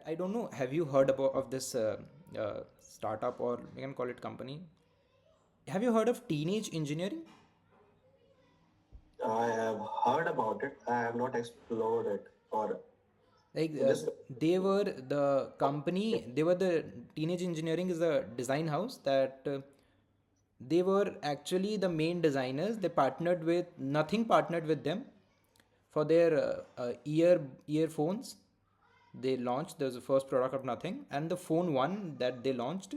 I don't know. Have you heard about of this startup, or we can call it company? Have you heard of teenage engineering? I have heard about it. I have not explored it or Like just. they were the company. They were the teenage engineering is a design house that they were actually the main designers. They partnered with nothing partnered with them for their earphones. They launched. There was the first product of nothing, and the phone one that they launched.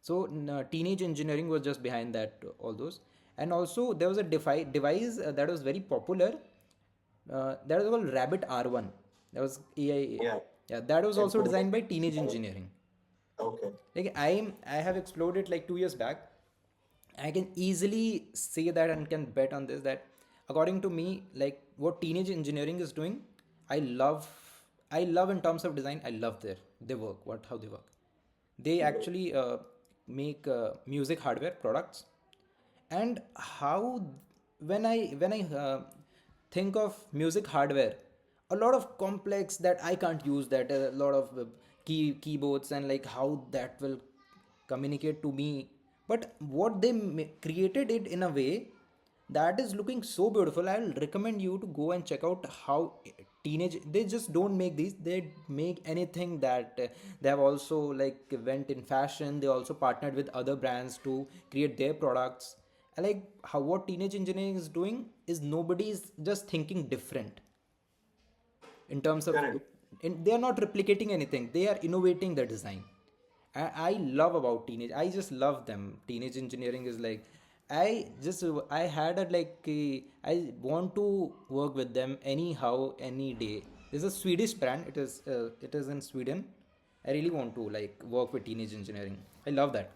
So teenage engineering was just behind that, all those. And also there was a device that was very popular. That was called Rabbit R1. That was AI. Yeah, Yeah, that was it also was. designed by teenage engineering. Okay. Like I have explored it like 2 years back. I can easily say that and can bet on this that according to me, like what teenage engineering is doing, I love. I love in terms of design. I love their work. What how they work. They actually make music hardware products, and how when I think of music hardware, a lot of complex that I can't use, that a lot of keyboards and like how that will communicate to me. But what they created it in a way that is looking so beautiful. I'll recommend you to go and check out how teenage, they just don't make these, they make anything that they have also like went in fashion. They also partnered with other brands to create their products. I like how what teenage engineering is doing is nobody is just thinking different in terms of Correct. they are not replicating anything, they are innovating the design. I love about teenage, I just love them. Teenage engineering is like I had a like I want to work with them anyhow any day. This is a Swedish brand, it is in Sweden. I really want to like work with teenage engineering. I love that.